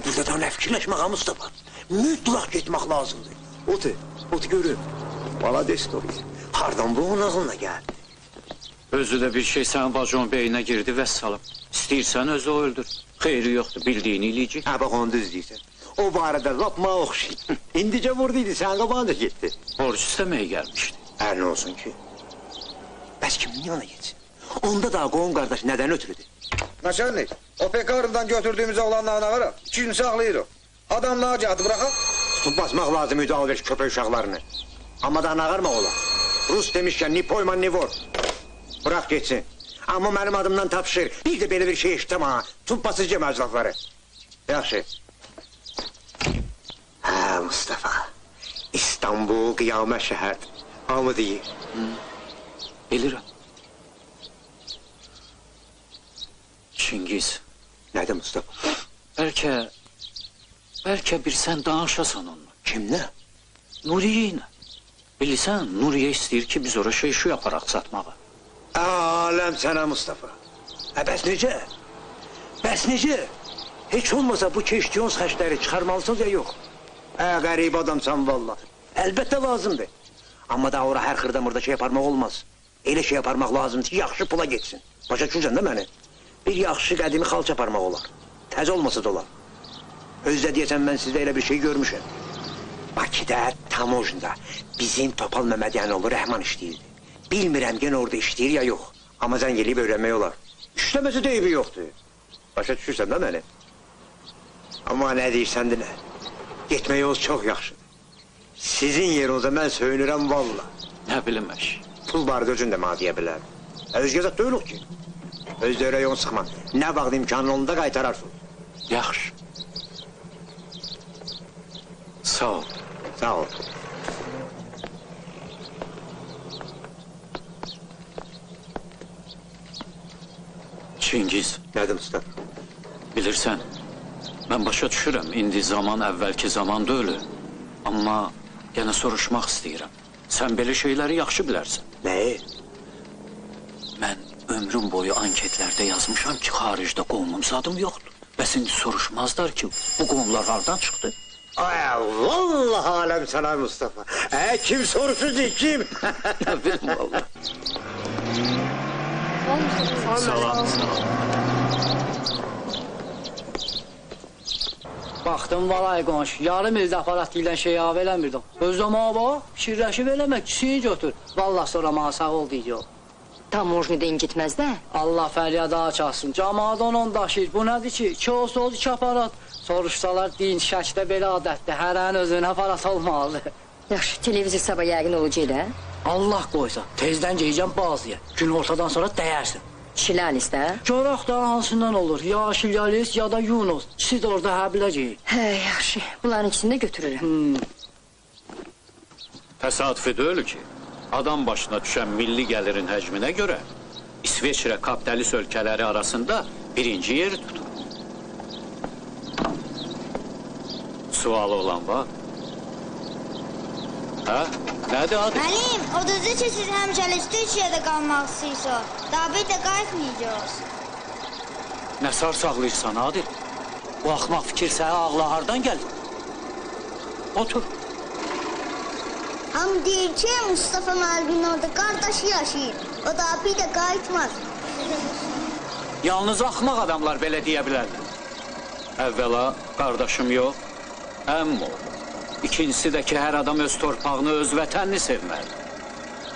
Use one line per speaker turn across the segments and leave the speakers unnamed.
Burada da nə fikirləşmək ha Mustafa? Mütləq getmək lazımdır. Otu görüm. Bala destoriya. Hardan bu onun ağlına gəldi?
Özü də bir şey sənin bacının beyninə girdi və salıb. İstəyirsən özü o öldür. Xeyri yoxdur, bildiyini eləyəcək.
Bax onu düz deyirsən. O barədə lap mənə oxşayır. İndicə vurduydu, sən qabağında getdi.
Borc istəməyə gəlmişdi.
Nə olsun ki? Bəs kimin yanına getsin? Onda da qohum qardaş nədən ötürüdür?
Naçarnik, o pekarından götürdüğümüz oğlanlarına var ha, 2 gün saxlayırıq. Adamlığa cadı bıraxaq.
Tutub basmaq lazım idi alver köpək uşaqlarını. Amma da nağarmaq olar. Rus demişkən, ni poyma, ni vor. Bırak geçsin. Amma mənim adımdan tapışır. Bir de belə bir şey eşitəm ha. Tumpasızca məclafları. Yaxşı. Ha Mustafa. İstanbul qiyamət şəhərdir. Hamı deyir.
Bilirəm. Çingiz.
Nədir Mustafa?
Bəlkə bir sən danışasan onunla.
Kimlə?
Nuriye ilə. Bilirsən, Nuriye istəyir ki, biz ora şey-şu yaparaq satmağa.
Aləm sənə Mustafa. Bəs necə? Bəs necə? Heç olmasa bu keştiyons xəşləri çıxarmalısınız ya yox? Qərib adamsan vallahi. Əlbəttə lazımdır. Amma da ora hər xırda mırda şey yaparmaq olmaz. Elə şey yaparmaq lazımdır ki, yaxşı pula geçsin. Başa düşürsən də məni? Bir yaxşı qədimi xalç yaparmaq olar. Təzə olmasa da olar. Özdə deyəsən, mən sizdə elə bir şey görmüşəm. Bakıda, Tamojnda bizim Topal Məmmədiyanoğlu Rəhman işləyirdi. Bilmirəm gen orada işləyir ya yox. Amma zəng eləyib öyrənmək olar. İşləməsi deybi yoxdur. Başa düşürsən də məni? Amma nə deyirsən də nə? Getmək yol çox yaxşıdır. Sizin yerinizə mən söyünürəm valla.
Nə bilim əş.
Pul barıdı özün də mənə deyə bilər. Özgə zat deyilik ki. Özdə öyrə yol sıxma. Nə vaxt imkanın onda qaytararsın.
Yaxşı. Sağ ol.
Sağ ol.
Çingiz.
Nədir Mustafa?
Bilirsən, mən başa düşürəm, indi zaman əvvəlki zaman deyil. Amma yenə soruşmaq istəyirəm. Sən belə şeyləri yaxşı bilərsən.
Nəyi?
Mən ömrüm boyu anketlərdə yazmışam ki, xaricdə qohumum zadım yoxdur. Bəs indi soruşmazlar ki, bu qohumlar hardan çıxdı?
Ay, vallahi aləm sana Mustafa. Kim soruşucu, kim?
Nə bilim, vallahi. Salam.
Baxdım valay qonşu, yarım ildə aparat deyilən şeyi av eləmirdim. Öz zamana bax, şirrəşib eləmək, kişiyi götür. Vallahi sonra mənə sağ ol deyəcək.
Tamojnidən gitməz də.
Allah fəryada açasın, camaat onun daşıyır. Bu nədir ki, 2 olsa 2 aparat. Soruşsalar, din şəkdə belə adətdir, hərənin özünə aparat olmalıdır.
Yaxşı, televizor sabah yəqin olacaq da.
Allah qoysa, tezdən geyəcəm bazıya. Gün ortadan sonra dəyərsin.
Şilalis də.
Görək da hansından olur, ya şilyalis ya da Yunus. İkisi də orada hə biləcək.
Hə, yaxşı, bunların ikisini də götürürəm.
Təsadüfi deyil ki, adam başına düşən milli gəlirin həcminə görə İsveçrə kapitalist ölkələri arasında birinci yeri tutur. Sualı olan var. Hə? Nədir adı?
Müəllim, o düzdür ki, siz həmişəlik Türkiyədə qalmaq istəyirsiniz. Daha bir də qayıtmayacağız.
Nə sarsaqlayırsan Adil? Bu axmaq fikir sənə ağla hardan gəlir? Otur.
Hamı deyir ki, Mustafa müəllimin orada qardaşı yaşayır. O daha bir də qayıtmaz.
Yalnız axmaq adamlar belə deyə bilərlər. Əvvəla, qardaşım yox, əmm o. İkincisi də ki, hər adam öz torpağını, öz vətənini sevməlidir.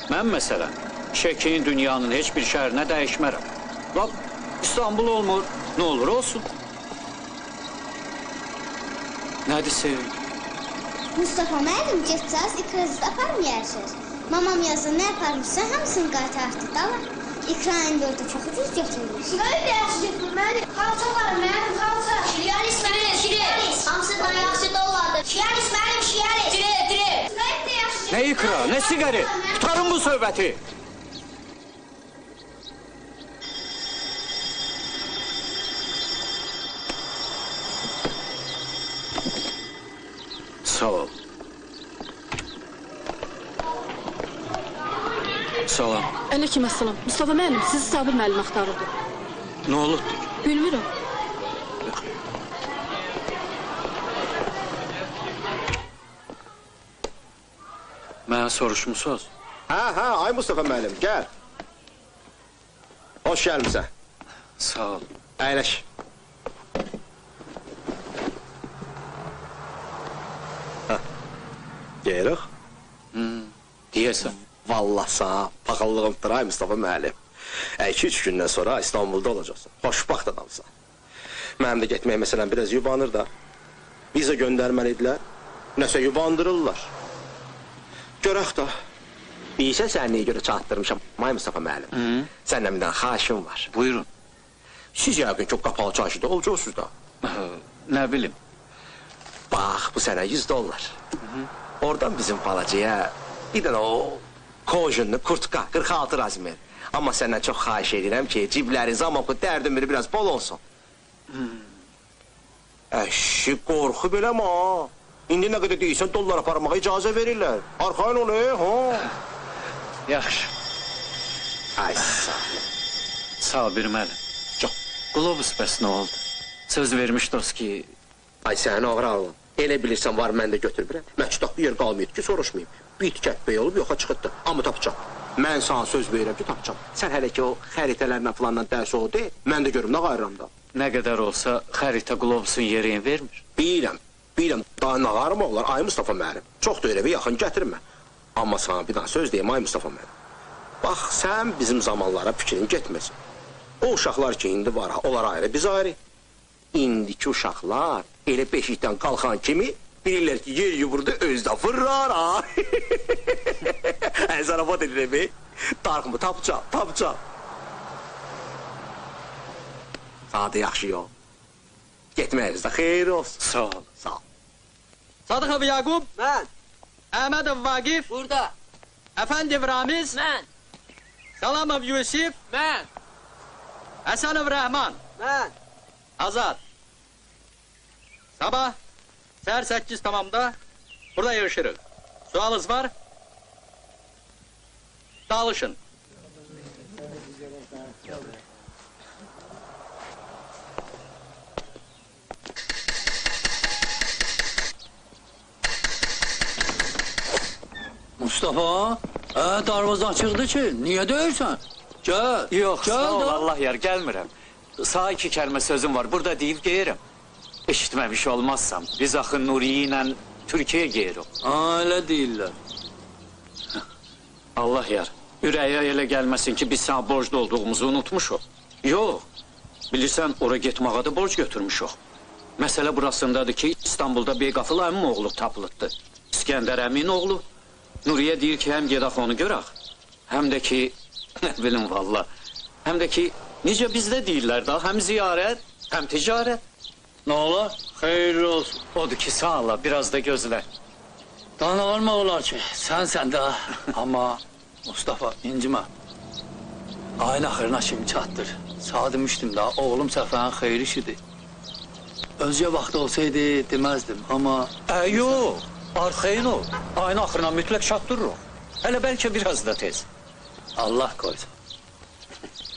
Mən məsələn, Şəkin dünyanın heç bir şəhərinə dəyişmərəm. Lap, İstanbul olmur, nə olur olsun. Nədir sevgi?
Mustafa müəllim, getsəz, ikrazı da aparmayarsınız. Mamam yazın, nə yaparmışsa, hamısını qaytardı da var. İkra'nın orada çox ucuz götürmüş.
Şilalis də yaxşı götürür, müəllim. Xalça var, müəllim, xalça. Şilalis, müəllim, şilalis.
Hamısından yaxşı dollardır.
Şilalis, müəllim, şilalis. Direk. Şilalis də yaxşı.
Nə ikra, nə siqəri? Tutarım bu söhbəti. Sağ ol. Salam.
Əleyhissalam. Mustafa müəllim, sizi Sabir müəllim axtarırdı.
Nə olub?
Bilmirəm.
Mənə soruşmusunuz?
Hə, ay Mustafa müəllim, gəl. Hoş gəlmisən.
Sağ ol.
Əyləş. Gelirik.
Deyəsən.
Vallahi sana paxallığımdır ay Mustafa müəllim. 2-3 gündən sonra İstanbulda olacaqsın. Xoşbaxt adamsan. Mənim də getmək məsələn biraz yubanır da. Viza göndərməlidirlər. Nəsə yubandırırlar. Görək da. Bilirsən sən niyə görə çatdırmışam ay Mustafa müəllim? Səndən bir dənə xahişim var.
Buyurun.
Siz yəqin ki, qapalı çarşıda olacaksınız da.
Nə bilim.
Bax, bu sənə $100. Oradan bizim balacaya bir dənə o kojunlu kurtka 46 razmer. Amma səndən çox xahiş edirəm ki, cibləri, zamanqı, dərdin biri biraz bol olsun. Əşi, qorxu beləmə ha. İndi nə qədər deyirsən, dollar aparmağa icazə verirlər. Arxayın ol, ha?
Yaxşı.
Ay, sağ ol.
Sabir müəllim.
Çox.
Globus bəs nə oldu? Söz vermişdiniz ki...
Ay, səni ağır alın. Elə bilirsən var, mən də götürmürəm. Məktup bir yer qalmayıb ki, soruşmayayım. Bit kətbəy olub, yoxa çıxıbdır. Amma tapacam. Mən sana söz verirəm ki, tapacam. Sən hələ ki, o xəritələrlə falanla dərs o de, mən də görüm, nə qayıram da.
Nə qədər olsa xəritə Globusun yerini vermir.
Bilirəm. Daha nə qarım oğlar, ay Mustafa müəllim. Çox da elə bir yaxın gətirmə. Amma sana bir daha söz deyim, ay Mustafa müəllim. Bax, sən bizim zamanlara fikrin getməsin. O uşaqlar ki, indi var, onlar ayrı, biz ayrı. İndiki uşaqlar elə beşikdən qalxan kimi bilirlər ki, yer yumurda özdə fırrar, ha. Zarafat edirəm, darxımı tapacam. Sana da yaxşı yol. Getməyiz də xeyir olsun.
Sağ ol.
Sağ ol.
Sadıqov Yaqub.
Mən.
Əhmədov Vaqif.
Burada.
Əfəndiv Ramiz.
Mən.
Salamov Yusif.
Mən.
Həsənov Rəhman.
Mən.
Azad. Sabah səhər 8 tamamda burada yarışırıq. Sualınız var? Dağılışın. Mustafa, darvaza açıqdı ki, niyə döyürsən? Gəl.
Yox,
gəl
sağ ol
da.
Allah yar, gəlmirəm. Sağ 2 kəlmə sözüm var, burada deyib geyirim. Eşitməmiş olmazsam, biz axı Nuriye ilə Türkiye'ye geyirik.
Elə deyirlər.
Allah yar, ürəyə elə gəlməsin ki, biz sana borclu olduğumuzu unutmuşuq. Yox, bilirsən, ora getməğa da borc götürmüşük. Məsələ burasındadır ki, İstanbulda Beyqafıl əmin oğlu tapılıbdı. İskəndər əmin oğlu. Nuriye deyir ki, həm gedək onu görək, həm də ki, nə bilim valla, həm də ki, necə bizdə deyirlər da, həm ziyarət, həm ticarət.
Nə olar? Xeyirli olsun.
Odur ki, sağ ol, biraz da gözlər.
Daha nə varmaq olar ki, sən də. Amma Mustafa, incimə. Ayın axırına kimi çatdır. Saat demişdim da, oğlum Səfərin xeyir işidir. Özcə vaxtı olsaydı deməzdim, amma...
Yox, arxayın ol. Ayın axırına mütləq çatdırırıq. Hələ bəlkə biraz da tez.
Allah qoysun.